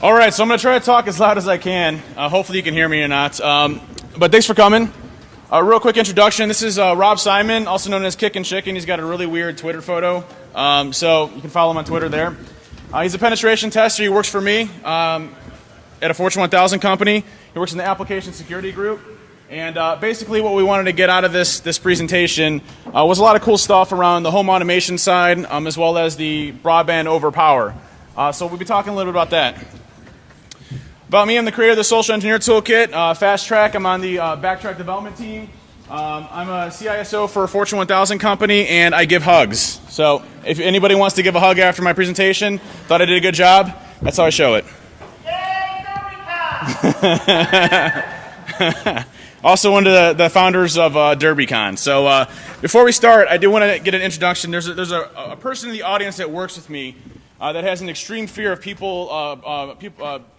All right, so I'm going to try to talk as loud as I can. Hopefully you can hear me or not. But thanks for coming. Real quick introduction. This is Rob Simon, also known as Kickin' Chicken. He's got a really weird Twitter photo, so you can follow him on Twitter there. He's a penetration tester. He works for me at a Fortune 1000 company. He works in the application security group. And basically what we wanted to get out of this presentation was a lot of cool stuff around the home automation side, as well as the broadband over power. So we'll be talking a little bit about that. About me, I'm the creator of the Social Engineer Toolkit, Fast Track. I'm on the Backtrack development team. I'm a CISO for a Fortune 1000 company, and I give hugs. So if anybody wants to give a hug after my presentation, thought I did a good job, that's how I show it. Yay, DerbyCon! Also one of the founders of DerbyCon. So before we start, I do want to get an introduction. There's a person in the audience that works with me that has an extreme fear of people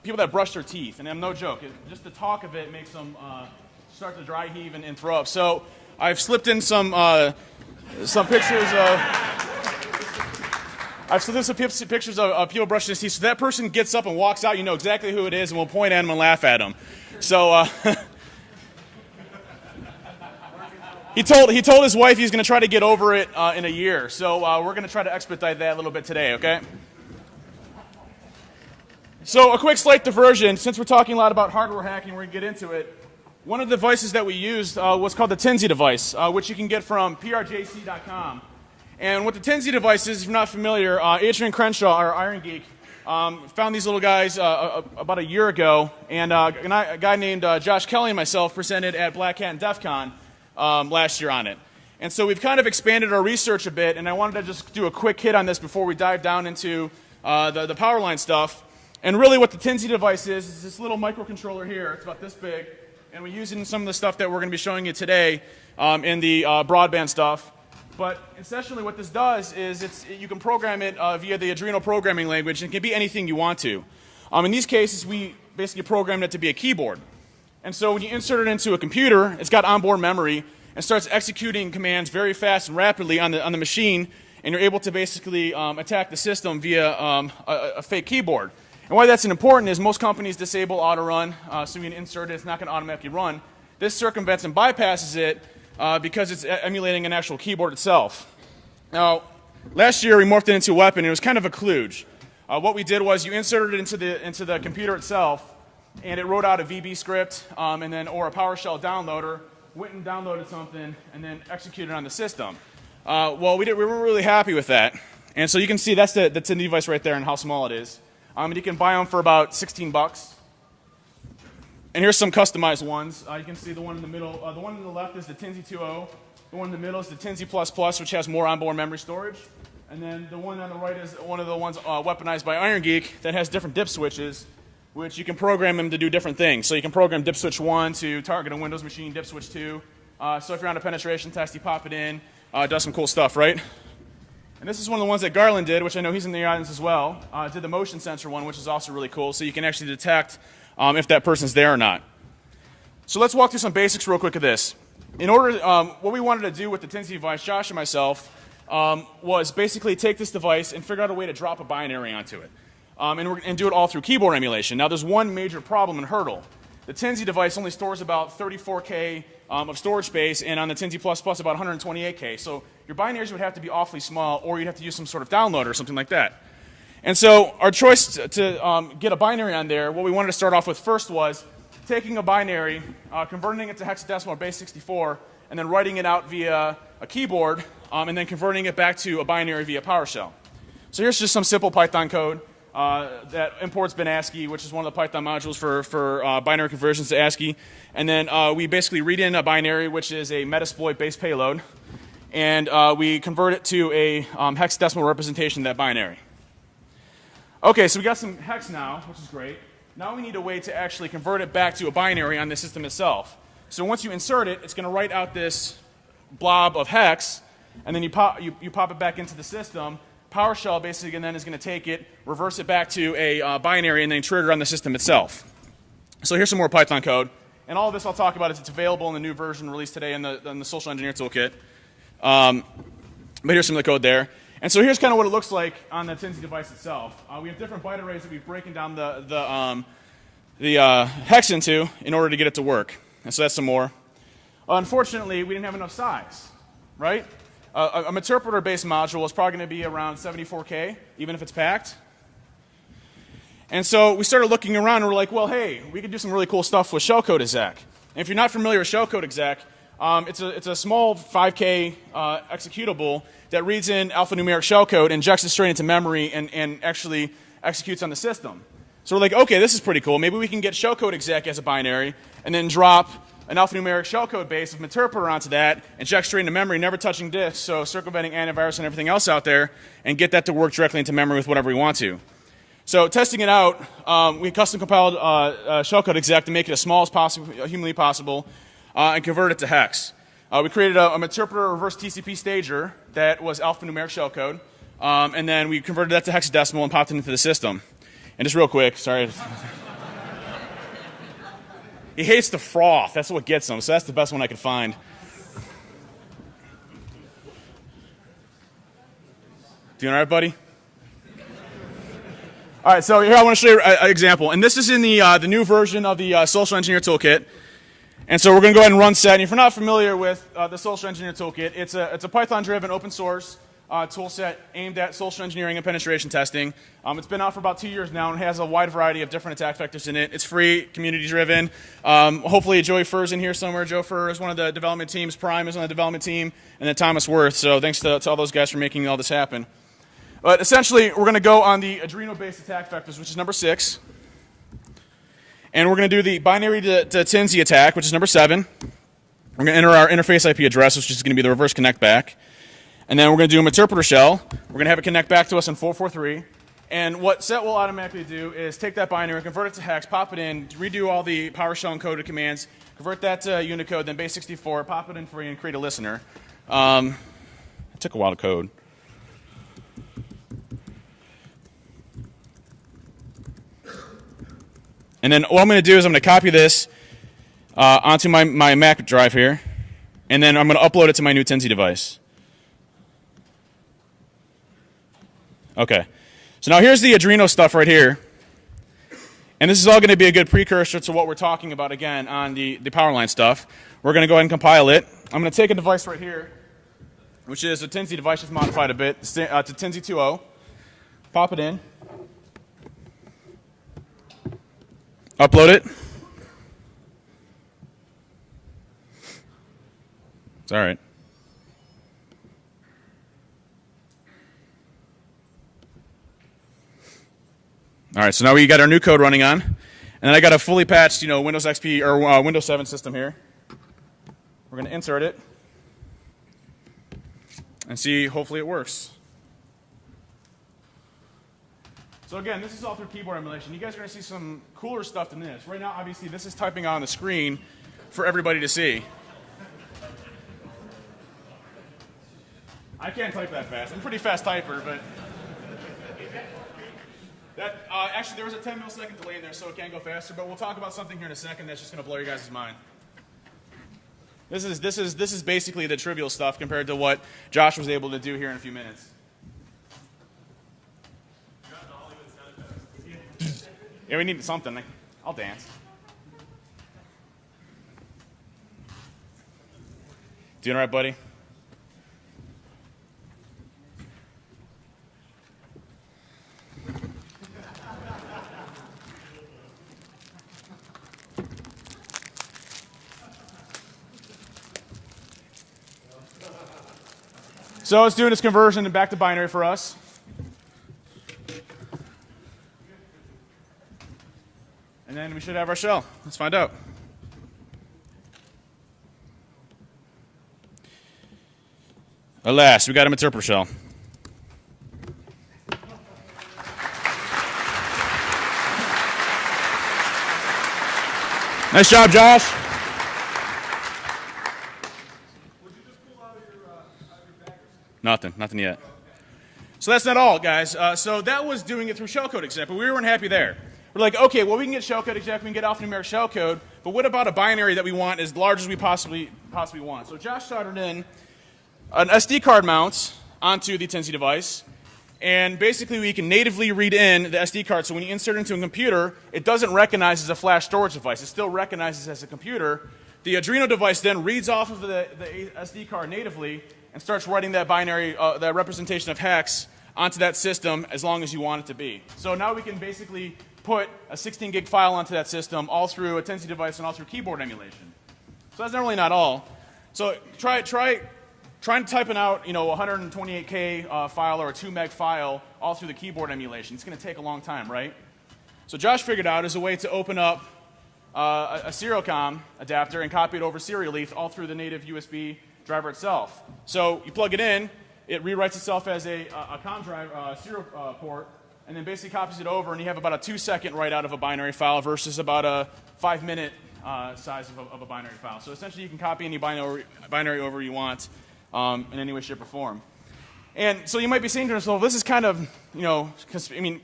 that brush their teeth, and I'm no joke. Just the talk of it makes them start to dry heave and throw up. So I've slipped in some pictures of people brushing their teeth. So that person gets up and walks out. You know exactly who it is, and we'll point at him and laugh at him. So he told his wife he's going to try to get over it in a year. So we're going to try to expedite that a little bit today. Okay. So a quick slight diversion, since we're talking a lot about hardware hacking, we're going to get into it. One of the devices that we used was called the Tinsy device, which you can get from prjc.com. And what the Tinsy device is, if you're not familiar, Adrian Crenshaw, our Iron Geek, found these little guys about a year ago, and a guy named Josh Kelly and myself presented at Black Hat and Defcon last year on it. And so we've kind of expanded our research a bit, and I wanted to just do a quick hit on this before we dive down into the power line stuff. And really what the Tinsy device is this little microcontroller here. It's about this big, and we use it in some of the stuff that we're going to be showing you today in the broadband stuff. But essentially what this does is you can program it via the Adreno programming language, and it can be anything you want to. In these cases, we basically programmed it to be a keyboard. And so when you insert it into a computer, it's got onboard memory and starts executing commands very fast and rapidly on the machine, and you're able to basically attack the system via a fake keyboard. And why that's important is most companies disable auto run, so you can insert it, it's not going to automatically run. This circumvents and bypasses it because it's emulating an actual keyboard itself. Now, last year we morphed it into a weapon, and it was kind of a kludge. What we did was you inserted it into the computer itself, and it wrote out a VB script or a PowerShell downloader, went and downloaded something, and then executed on the system. Well, we weren't really happy with that. And so you can see that's the Tinsy device right there and how small it is. And you can buy them for about 16 bucks. And here's some customized ones. You can see the one in the middle. The one on the left is the Tinsy 2.0. The one in the middle is the Tinsy++, which has more onboard memory storage. And then the one on the right is one of the ones weaponized by Iron Geek that has different dip switches, which you can program them to do different things. So you can program dip switch 1 to target a Windows machine, dip switch 2. So if you're on a penetration test, you pop it in, does some cool stuff, right? And this is one of the ones that Garland did, which I know he's in the audience as well. Did the motion sensor one, which is also really cool, so you can actually detect if that person's there or not. So let's walk through some basics real quick of this. In order, what we wanted to do with the Tinsy device, Josh and myself, was basically take this device and figure out a way to drop a binary onto it. And do it all through keyboard emulation. Now there's one major problem and hurdle. The Tinsy device only stores about 34K of storage space, and on the Tinsy++ about 128K. So your binaries would have to be awfully small, or you'd have to use some sort of downloader or something like that. And so our choice to get a binary on there, what we wanted to start off with first was taking a binary, converting it to hexadecimal or base 64, and then writing it out via a keyboard, and then converting it back to a binary via PowerShell. So here's just some simple Python code. That imports bin ASCII, which is one of the Python modules for binary conversions to ASCII. And then we basically read in a binary, which is a Metasploit base payload. And we convert it to a hexadecimal representation of that binary. Okay, so we got some hex now, which is great. Now we need a way to actually convert it back to a binary on the system itself. So once you insert it, it's going to write out this blob of hex, and then you pop it back into the system. PowerShell basically then is going to take it, reverse it back to a binary, and then trigger on the system itself. So here's some more Python code. And all of this I'll talk about. It's available in the new version released today in the Social Engineer Toolkit. But here's some of the code there. And so here's kind of what it looks like on the TNZ device itself. We have different byte arrays that we've broken down the hex into in order to get it to work. And so that's some more. Unfortunately, we didn't have enough size, right? A interpreter-based module is probably going to be around 74K, even if it's packed. And so we started looking around and we're like, well, hey, we could do some really cool stuff with shellcode exec. And if you're not familiar with shellcode exec, it's a small 5K executable that reads in alphanumeric shellcode, injects it straight into memory, and actually executes on the system. So we're like, okay, this is pretty cool. Maybe we can get shellcode exec as a binary and then drop an alphanumeric shellcode base of interpreter onto that, inject straight into memory, never touching disk, so circumventing antivirus and everything else out there, and get that to work directly into memory with whatever we want to. So testing it out, we custom compiled shellcode exec to make it as small as possible, humanly possible, and convert it to hex. We created a interpreter reverse TCP stager that was alphanumeric shellcode, and then we converted that to hexadecimal and popped it into the system. And just real quick, sorry. He hates the froth. That's what gets him. So that's the best one I could find. Doing all right, buddy? All right, so here I want to show you an example. And this is in the new version of the Social Engineer Toolkit. And so we're going to go ahead and run set. And if you're not familiar with the Social Engineer Toolkit, it's a Python-driven open source tool set aimed at social engineering and penetration testing. It's been out for about 2 years now and has a wide variety of different attack vectors in it. It's free, community-driven. Hopefully Joey Furr's in here somewhere. Joe Furr is one of the development teams. Prime is on the development team. And then Thomas Worth. So thanks to all those guys for making all this happen. But essentially, we're going to go on the Adreno-based attack vectors, which is number 6. And we're going to do the binary to TNZ attack, which is number 7. We're going to enter our interface IP address, which is going to be the reverse connect back. And then we're going to do an interpreter shell. We're going to have it connect back to us in 443. And what set will automatically do is take that binary, convert it to hex, pop it in, redo all the PowerShell encoded commands, convert that to Unicode, then base64, pop it in for you, and create a listener. It took a while to code. And then what I'm going to do is I'm going to copy this onto my Mac drive here, and then I'm going to upload it to my new TNZ device. Okay, so now here's the Adreno stuff right here. And this is all going to be a good precursor to what we're talking about again on the Powerline stuff. We're going to go ahead and compile it. I'm going to take a device right here, which is a TNZ device just modified a bit, to TNZ 2.0. Pop it in. Upload it. It's all right. All right, so now we got our new code running on, and then I got a fully patched, Windows XP or Windows 7 system here. We're going to insert it and see. Hopefully, it works. So again, this is all through keyboard emulation. You guys are going to see some cooler stuff than this. Right now, obviously, this is typing on the screen for everybody to see. I can't type that fast. I'm a pretty fast typer, but actually there was a 10 millisecond delay in there, so it can go faster. But we'll talk about something here in a second that's just going to blow your guys' mind. This is basically the trivial stuff compared to what Josh was able to do here in a few minutes. Yeah, we need something. I'll dance. Doing all right, buddy? So it's doing its conversion and back to binary for us. And then we should have our shell. Let's find out. Alas, we got an interpreter shell. Nice job, Josh. Would you just pull out your baggers? Nothing yet. So that's not all, guys. So that was doing it through shellcode exec, but we weren't happy there. We're like, okay, well, we can get shellcode exec, we can get alphanumeric shellcode, but what about a binary that we want as large as we possibly want? So Josh soldered in an SD card mount onto the Tensy device. And basically, we can natively read in the SD card. So when you insert it into a computer, it doesn't recognize as a flash storage device. It still recognizes as a computer. The Arduino device then reads off of the SD card natively and starts writing that binary, that representation of hex onto that system as long as you want it to be. So now we can basically put a 16 gig file onto that system all through a Tensy device and all through keyboard emulation. So that's really not all. So trying to typing out, you know, a 128K file or a 2 meg file all through the keyboard emulation. It's going to take a long time, right? So Josh figured out as a way to open up a serial COM adapter and copy it over serially all through the native USB driver itself. So you plug it in, it rewrites itself as a COM driver, serial port, and then basically copies it over, and you have about a 2-second write out of a binary file versus about a 5-minute size of a binary file. So essentially, you can copy any binary over you want in any way, shape, or form. And so you might be saying to yourself, this is kind of, you know, because, I mean,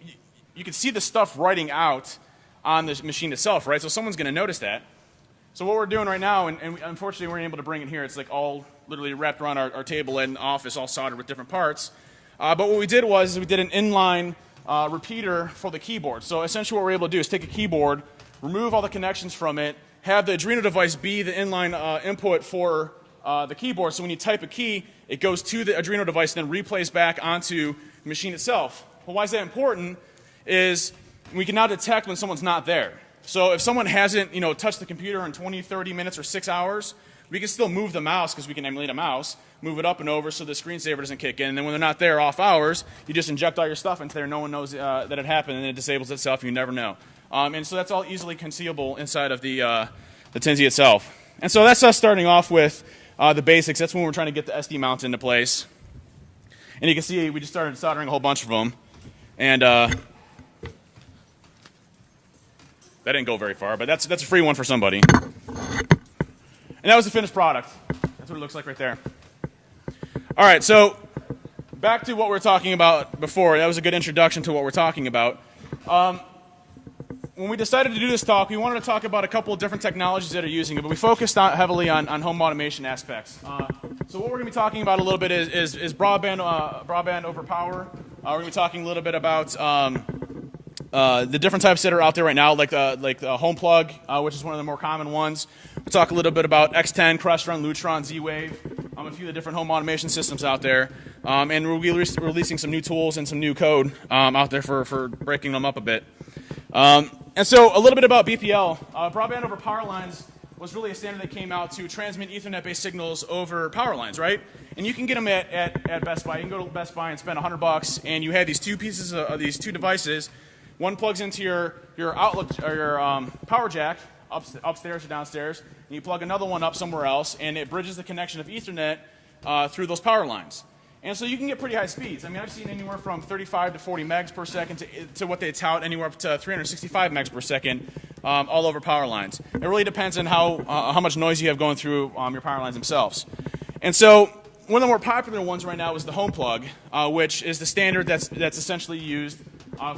you can see the stuff writing out on the machine itself, right? So someone's going to notice that. So what we're doing right now, and unfortunately we weren't able to bring it here, it's like all literally wrapped around our table and office, all soldered with different parts. But what we did was we did an inline repeater for the keyboard. So essentially what we're able to do is take a keyboard, remove all the connections from it, have the Arduino device be the inline input for the keyboard. So when you type a key, it goes to the Arduino device and then replays back onto the machine itself. Well, why is that important? Is we can now detect when someone's not there. So if someone hasn't, you know, touched the computer in 20, 30 minutes or 6 hours, we can still move the mouse, because we can emulate a mouse, move it up and over so the screensaver doesn't kick in. And then when they're not there off hours, you just inject all your stuff into there. No one knows that it happened, and it disables itself, and you never know. And so that's all easily concealable inside of the Tensy itself. And so that's us starting off with the basics. That's when we're trying to get the SD mount into place. And you can see we just started soldering a whole bunch of them. And that didn't go very far, but that's a free one for somebody. And that was the finished product. That's what it looks like right there. All right, so back to what we were talking about before. That was a good introduction to what we're talking about. When we decided to do this talk, we wanted to talk about a couple of different technologies that are using it, but we focused heavily on home automation aspects. So what we're going to be talking about a little bit is broadband over power. We're going to be talking a little bit about the different types that are out there right now, like the home plug, which is one of the more common ones. We'll talk a little bit about X10, Crestron, Lutron, Z-Wave, a few of the different home automation systems out there. And we'll be releasing some new tools and some new code out there for breaking them up a bit. And so a little bit about BPL. Broadband over power lines was really a standard that came out to transmit Ethernet-based signals over power lines, right? And you can get them at Best Buy. You can go to Best Buy and spend $100, and you have these two pieces of these two devices. One plugs into your outlet or your power jack upstairs or downstairs, and you plug another one up somewhere else, and it bridges the connection of Ethernet through those power lines. And so you can get pretty high speeds. I mean, I've seen anywhere from 35 to 40 megs per second to what they tout anywhere up to 365 megs per second all over power lines. It really depends on how much noise you have going through your power lines themselves. And so one of the more popular ones right now is the home plug, which is the standard that's essentially used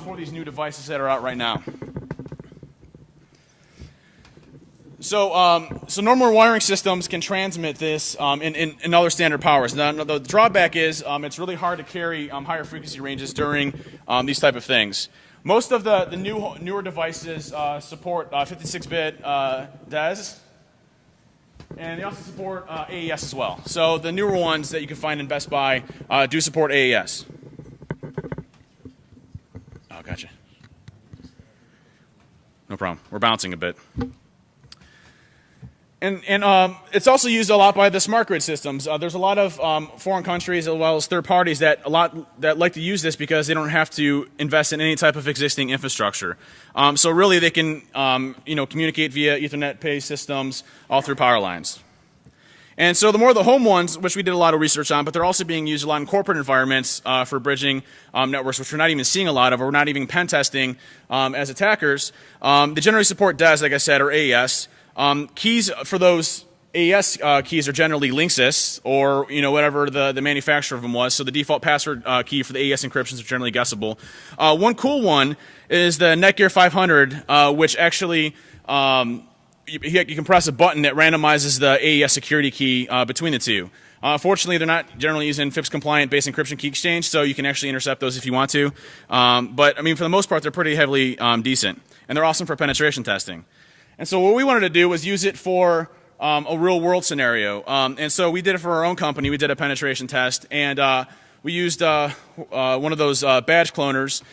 for these new devices that are out right now. So normal wiring systems can transmit this in other standard powers. Now, the drawback is it's really hard to carry higher frequency ranges during these type of things. Most of the newer devices support 56-bit DES, and they also support AES as well. So the newer ones that you can find in Best Buy do support AES. Oh, gotcha. No problem. We're bouncing a bit. And it's also used a lot by the smart grid systems. There's a lot of foreign countries as well as third parties that like to use this because they don't have to invest in any type of existing infrastructure. So really, they can communicate via Ethernet-based systems all through power lines. And so the more the home ones, which we did a lot of research on, but they're also being used a lot in corporate environments for bridging networks, which we're not even seeing a lot of, or we're not even pen testing as attackers. They generally support DES, like I said, or AES. Keys for those AES keys are generally Linksys or whatever the manufacturer of them was. So the default password key for the AES encryptions are generally guessable. One cool one is the Netgear 500, which actually you can press a button that randomizes the AES security key between the two. Fortunately, they're not generally using FIPS-compliant base encryption key exchange, so you can actually intercept those if you want to. But, I mean, for the most part, they're pretty heavily decent. And they're awesome for penetration testing. And so what we wanted to do was use it for a real-world scenario. And so we did it for our own company. We did a penetration test. And we used one of those badge cloners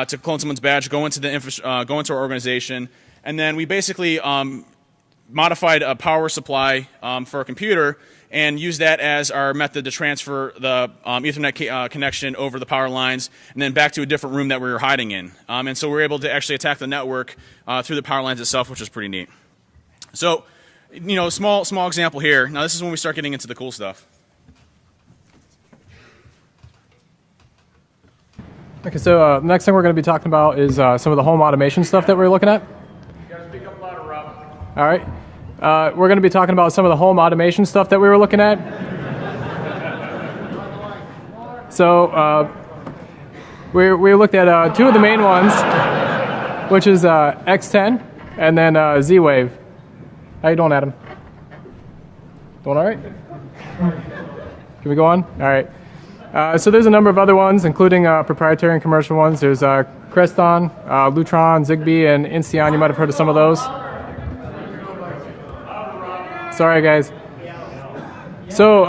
to clone someone's badge, go into our organization. And then we basically modified a power supply for a computer and use that as our method to transfer the Ethernet connection over the power lines and then back to a different room that we were hiding in. And so we were able to actually attack the network through the power lines itself, which was pretty neat. So, you know, small example here. Now this is when we start getting into the cool stuff. Okay, so next thing we're going to be talking about is some of the home automation stuff that we're looking at. You guys speak up louder, Rob. All right. We're going to be talking about some of the home automation stuff that we were looking at. So we looked at two of the main ones, which is X10 and then Z-Wave. How you doing, Adam? Doing all right? Can we go on? All right. So there's a number of other ones, including proprietary and commercial ones. There's Creston, Lutron, Zigbee, and Insteon. You might have heard of some of those. Sorry, guys. So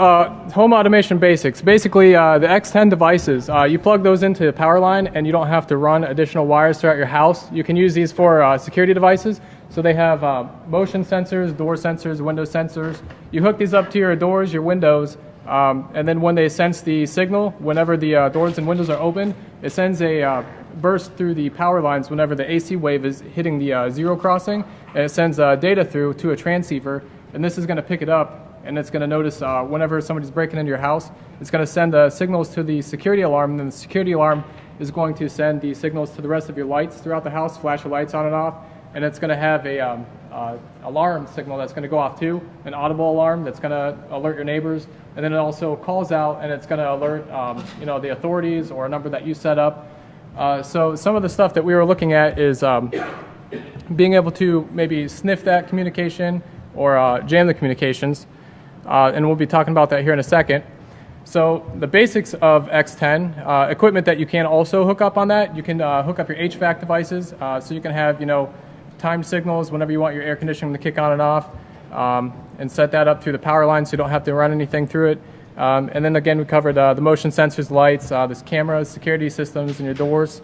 home automation basics. Basically, the X10 devices, you plug those into the power line, and you don't have to run additional wires throughout your house. You can use these for security devices. So they have motion sensors, door sensors, window sensors. You hook these up to your doors, your windows, and then when they sense the signal, whenever the doors and windows are open, it sends a burst through the power lines whenever the AC wave is hitting the zero crossing, and it sends data through to a transceiver, and this is going to pick it up, and it's going to notice whenever somebody's breaking into your house, it's going to send signals to the security alarm, and then the security alarm is going to send the signals to the rest of your lights throughout the house, flash your lights on and off, and it's going to have a alarm signal that's going to go off too, an audible alarm that's going to alert your neighbors, and then it also calls out and it's going to alert you know, the authorities or a number that you set up. So some of the stuff that we were looking at is being able to maybe sniff that communication or jam the communications, and we'll be talking about that here in a second. So the basics of X10, equipment that you can also hook up on that, you can hook up your HVAC devices, so you can have, you know, time signals whenever you want your air conditioning to kick on and off, and set that up through the power line so you don't have to run anything through it. And then again, we covered the motion sensors, lights, there's cameras, security systems, and your doors.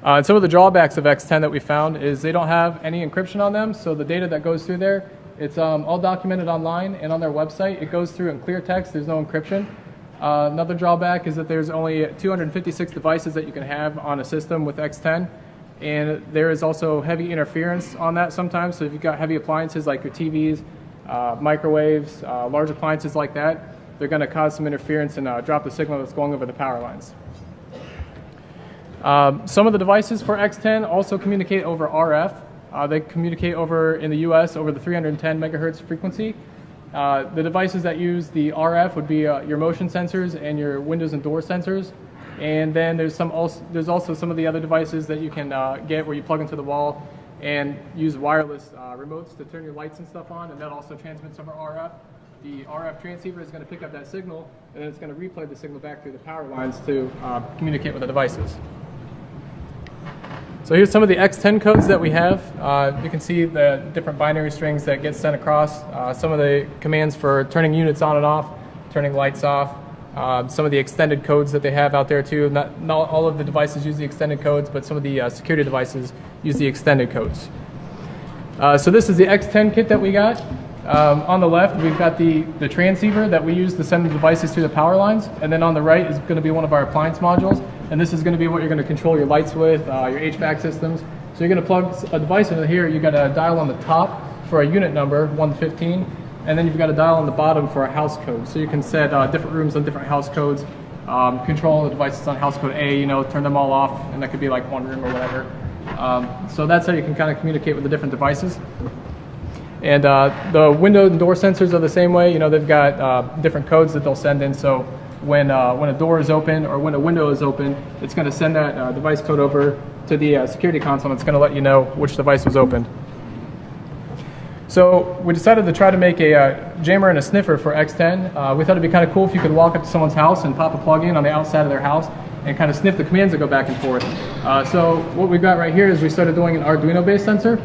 And some of the drawbacks of X10 that we found is they don't have any encryption on them, so the data that goes through there, it's all documented online, and on their website, it goes through in clear text, there's no encryption. Another drawback is that there's only 256 devices that you can have on a system with X10, and there is also heavy interference on that sometimes, so if you've got heavy appliances like your TVs, microwaves, large appliances like that, they're going to cause some interference and drop the signal that's going over the power lines. Some of the devices for X10 also communicate over RF. They communicate over, in the US, over the 310 megahertz frequency. The devices that use the RF would be your motion sensors and your windows and door sensors. And then there's also some of the other devices that you can get where you plug into the wall and use wireless remotes to turn your lights and stuff on, and that also transmits over RF. The RF transceiver is going to pick up that signal, and then it's going to replay the signal back through the power lines to communicate with the devices. So here's some of the X10 codes that we have. You can see the different binary strings that get sent across. Some of the commands for turning units on and off, turning lights off. Some of the extended codes that they have out there too. Not all of the devices use the extended codes, but some of the security devices use the extended codes. So this is the X10 kit that we got. On the left, we've got the transceiver that we use to send the devices through the power lines, and then on the right is going to be one of our appliance modules, and this is going to be what you're going to control your lights with, your HVAC systems. So you're going to plug a device into here. You've got a dial on the top for a unit number, 115, and then you've got a dial on the bottom for a house code. So you can set different rooms on different house codes, control the devices on house code A, you know, turn them all off, and that could be like one room or whatever. So that's how you can kind of communicate with the different devices. And the window and door sensors are the same way. You know, they've got different codes that they'll send in. So when a door is open or when a window is open, it's going to send that device code over to the security console, and it's going to let you know which device was opened. So we decided to try to make a jammer and a sniffer for X10. We thought it'd be kind of cool if you could walk up to someone's house and pop a plug in on the outside of their house and kind of sniff the commands that go back and forth. So what we've got right here is we started doing an Arduino-based sensor.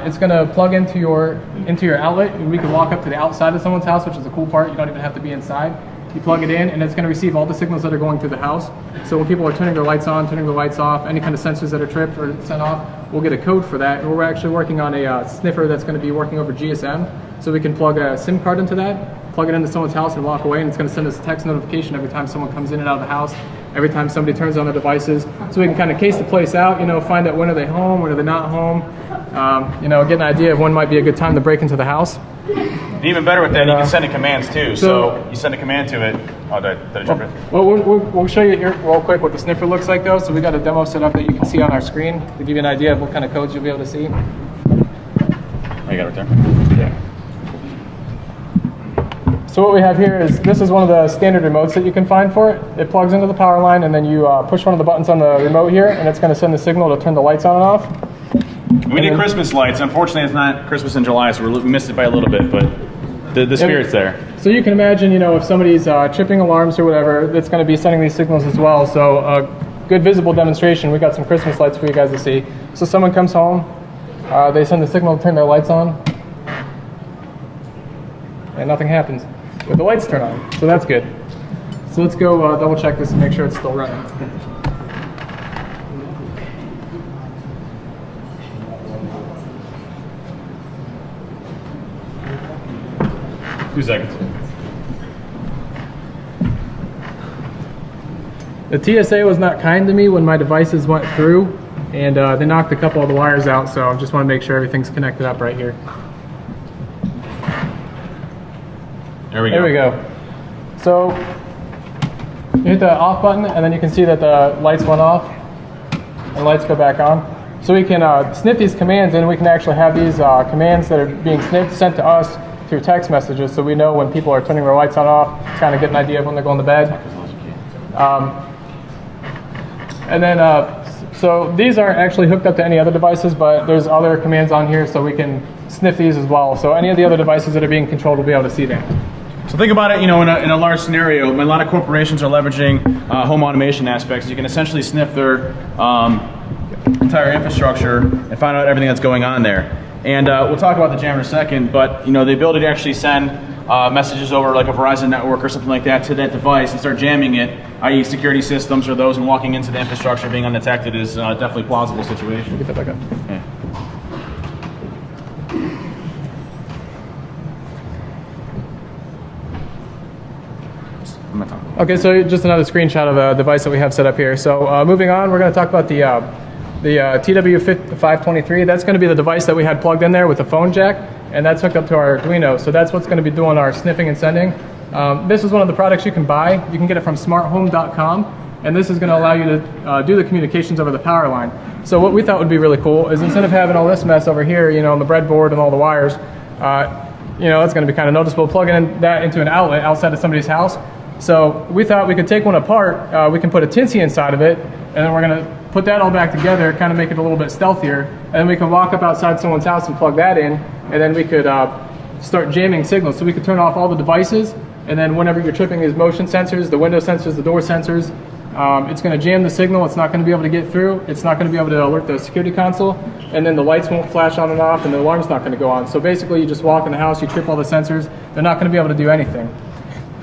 It's going to plug into your outlet, and we can walk up to the outside of someone's house, which is the cool part. You don't even have to be inside. You plug it in, and it's going to receive all the signals that are going through the house. So when people are turning their lights on, turning their lights off, any kind of sensors that are tripped or sent off, we'll get a code for that. And we're actually working on a sniffer that's going to be working over GSM. So we can plug a SIM card into that, plug it into someone's house and walk away, and it's going to send us a text notification every time someone comes in and out of the house, every time somebody turns on their devices. So we can kind of case the place out, find out when are they home, when are they not home, get an idea of when might be a good time to break into the house. And even better with that, you can send in commands too. So you send a command to it. Oh, did I jump in? Well, we'll show you here real quick what the sniffer looks like though. So we got a demo set up that you can see on our screen to give you an idea of what kind of codes you'll be able to see. Oh, you got it right there? Yeah. So what we have here is, this is one of the standard remotes that you can find for it. It plugs into the power line, and then you push one of the buttons on the remote here, and it's going to send the signal to turn the lights on and off. We did Christmas lights. Unfortunately, it's not Christmas in July, so we missed it by a little bit, but the spirit's there. So you can imagine, if somebody's tripping alarms or whatever, it's going to be sending these signals as well. So a good visible demonstration, we got some Christmas lights for you guys to see. So someone comes home, they send the signal to turn their lights on, and nothing happens. But the lights turn on, so that's good. So let's go double check this and make sure it's still running. 2 seconds. The TSA was not kind to me when my devices went through, and they knocked a couple of the wires out, so I just want to make sure everything's connected up right here. There we go. There we go. So you hit the off button, and then you can see that the lights went off and lights go back on. So we can sniff these commands, and we can actually have these commands that are being sniffed sent to us through text messages, so we know when people are turning their lights on off, kind of get an idea of when they're going to bed. And then, so these aren't actually hooked up to any other devices, but there's other commands on here, so we can sniff these as well. So any of the other devices that are being controlled will be able to see that. So think about it, in a large scenario, a lot of corporations are leveraging home automation aspects. You can essentially sniff their entire infrastructure and find out everything that's going on there. And we'll talk about the jammer in a second, but the ability to actually send messages over like a Verizon network or something like that to that device and start jamming it, i.e. security systems or those and walking into the infrastructure being undetected, is definitely a plausible situation. Get that back up. Yeah. Okay, so just another screenshot of a device that we have set up here. So moving on, we're going to talk about the TW523. That's going to be the device that we had plugged in there with the phone jack, and that's hooked up to our Arduino. So that's what's going to be doing our sniffing and sending. This is one of the products you can buy. You can get it from smarthome.com, and this is going to allow you to do the communications over the power line. So what we thought would be really cool is, instead of having all this mess over here, on the breadboard and all the wires, that's going to be kind of noticeable, plugging that into an outlet outside of somebody's house. So we thought we could take one apart, we can put a Tinsy inside of it, and then we're going to put that all back together, kind of make it a little bit stealthier, and then we can walk up outside someone's house and plug that in, and then we could start jamming signals. So we could turn off all the devices, and then whenever you're tripping these motion sensors, the window sensors, the door sensors, it's going to jam the signal. It's not going to be able to get through. It's not going to be able to alert the security console, and then the lights won't flash on and off, and the alarm's not going to go on. So basically, you just walk in the house, you trip all the sensors. They're not going to be able to do anything.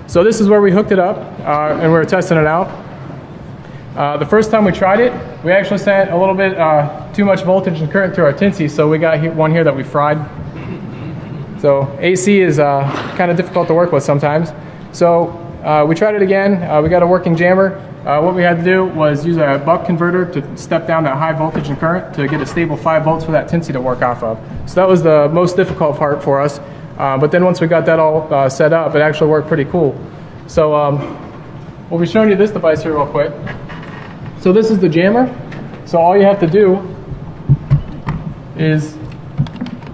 So this is where we hooked it up, and we're testing it out. The first time we tried it, we actually sent a little bit too much voltage and current through our Tinsy, so we got one here that we fried. So AC is kind of difficult to work with sometimes. So we tried it again. We got a working jammer. What we had to do was use a buck converter to step down that high voltage and current to get a stable 5 volts for that Tinsy to work off of. So that was the most difficult part for us. But then once we got that all set up, it actually worked pretty cool. So we'll be showing you this device here real quick. So this is the jammer. So all you have to do is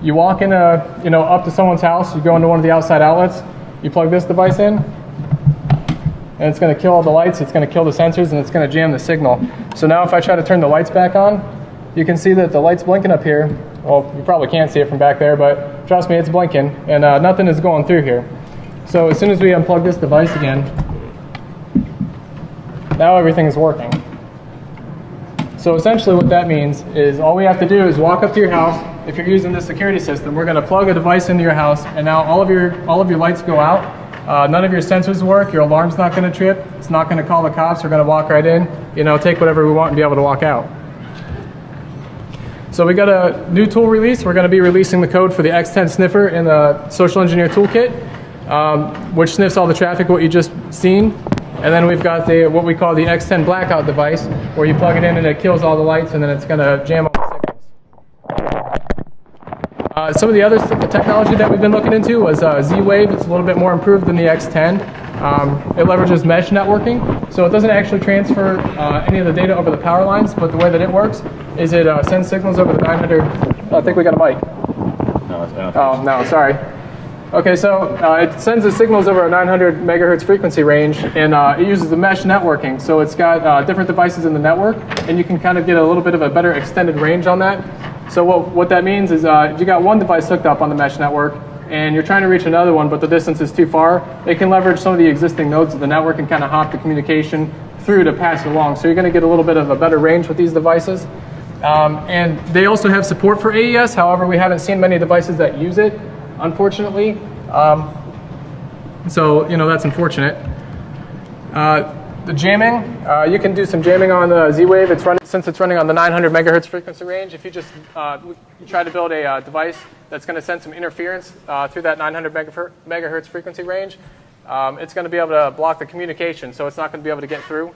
you walk in up to someone's house, you go into one of the outside outlets, you plug this device in, and it's going to kill all the lights, it's going to kill the sensors, and it's going to jam the signal. So now if I try to turn the lights back on, you can see that the light's blinking up here. Well, you probably can't see it from back there, but trust me, it's blinking, and nothing is going through here. So as soon as we unplug this device again, now everything is working. So essentially what that means is all we have to do is walk up to your house. If you're using this security system, we're going to plug a device into your house, and now all of your lights go out. None of your sensors work. Your alarm's not going to trip. It's not going to call the cops. We're going to walk right in, take whatever we want and be able to walk out. So we got a new tool release. We're going to be releasing the code for the X10 sniffer in the Social Engineer Toolkit, which sniffs all the traffic, what you just seen. And then we've got what we call the X10 blackout device, where you plug it in and it kills all the lights, and then it's going to jam all the signals. Some of the other technology that we've been looking into was Z-Wave. It's a little bit more improved than the X10. It leverages mesh networking, so it doesn't actually transfer any of the data over the power lines, but the way that it works is it sends signals over the 900. I think we got a mic. Oh, no, sorry. Okay, so it sends the signals over a 900 megahertz frequency range, and it uses the mesh networking. So it's got different devices in the network, and you can kind of get a little bit of a better extended range on that. So what that means is if you got one device hooked up on the mesh network, and you're trying to reach another one, but the distance is too far, they can leverage some of the existing nodes of the network and kind of hop the communication through to pass it along. So you're going to get a little bit of a better range with these devices. And they also have support for AES. However, we haven't seen many devices that use it, unfortunately. So, that's unfortunate. The jamming, you can do some jamming on the Z-Wave. Since it's running on the 900 megahertz frequency range, if you just you try to build a device that's going to send some interference through that 900 megahertz frequency range, it's going to be able to block the communication, so it's not going to be able to get through.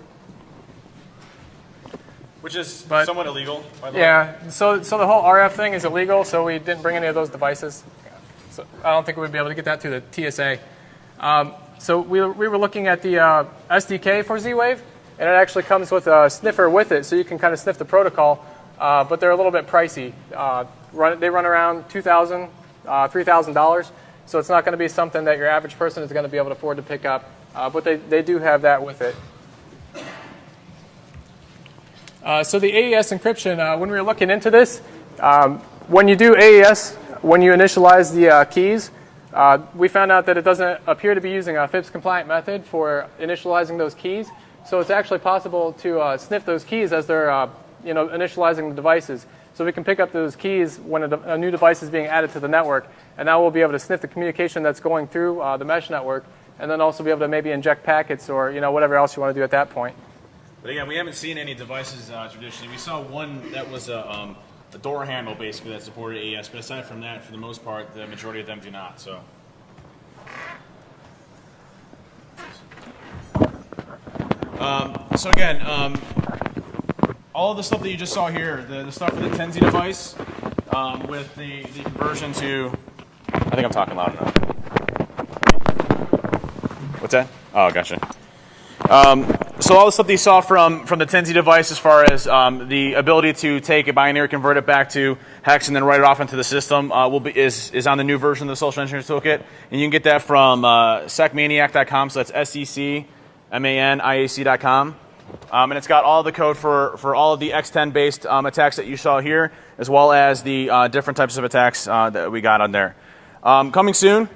Which is somewhat illegal, by the way. Yeah, so the whole RF thing is illegal, so we didn't bring any of those devices. So I don't think we'd be able to get that through the TSA. So we were looking at the SDK for Z-Wave, and it actually comes with a sniffer with it, so you can kind of sniff the protocol, but they're a little bit pricey. They run around $2,000, $3,000, so it's not going to be something that your average person is going to be able to afford to pick up, but they do have that with it. So the AES encryption, when we were looking into this, when you do AES, when you initialize the keys, we found out that it doesn't appear to be using a FIPS compliant method for initializing those keys. So it's actually possible to sniff those keys as they're initializing the devices. So we can pick up those keys when a new device is being added to the network, and now we'll be able to sniff the communication that's going through the mesh network, and then also be able to maybe inject packets or whatever else you want to do at that point. But again, we haven't seen any devices traditionally. We saw one that was a door handle, basically, that supported AES. But aside from that, for the most part, the majority of them do not. So, again, all of the stuff that you just saw here, the stuff for the Tenzi device, with the conversion to, I think I'm talking loud enough. What's that? Oh, gotcha. So all the stuff that you saw from the Tenzi device, as far as the ability to take a binary, convert it back to hex, and then write it off into the system, is on the new version of the Social Engineering Toolkit, and you can get that from secmaniac.com. So that's secmaniac.com, and it's got all the code for all of the X10 based attacks that you saw here, as well as the different types of attacks that we got on there. Coming soon,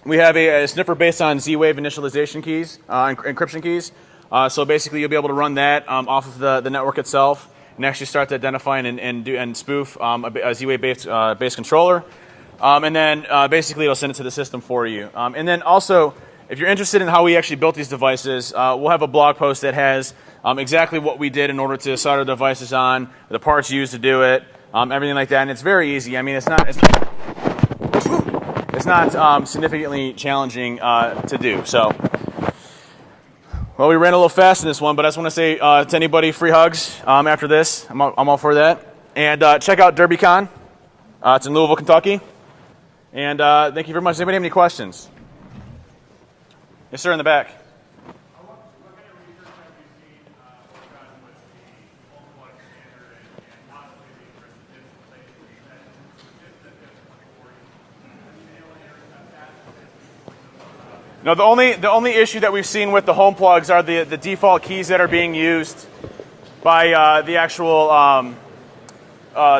we have a sniffer based on Z-Wave initialization keys, encryption keys. So basically, you'll be able to run that off of the network itself, and actually start to identify and spoof a Z-Wave based controller, and then basically it'll send it to the system for you. And then also, if you're interested in how we actually built these devices, we'll have a blog post that has exactly what we did in order to solder the devices on, the parts used to do it, everything like that. And it's very easy. I mean, it's not significantly challenging to do. So. Well, we ran a little fast in this one, but I just want to say to anybody, free hugs after this. I'm all for that. And check out Defcon. It's in Louisville, Kentucky. And thank you very much. Does anybody have any questions? Yes, sir, in the back. No, the only issue that we've seen with the home plugs are the default keys that are being used by the actual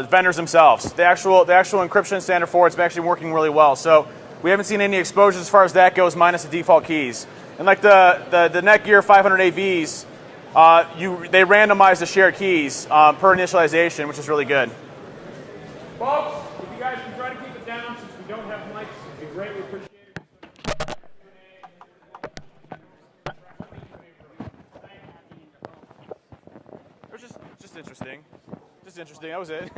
vendors themselves. The actual encryption standard for it's been actually working really well. So we haven't seen any exposures as far as that goes, minus the default keys. And like the Netgear 500 AVs, they randomize the shared keys per initialization, which is really good. Folks, if you guys can try to keep it down since we don't have mics, it'd be greatly appreciated. It was just interesting. Just interesting. That was it.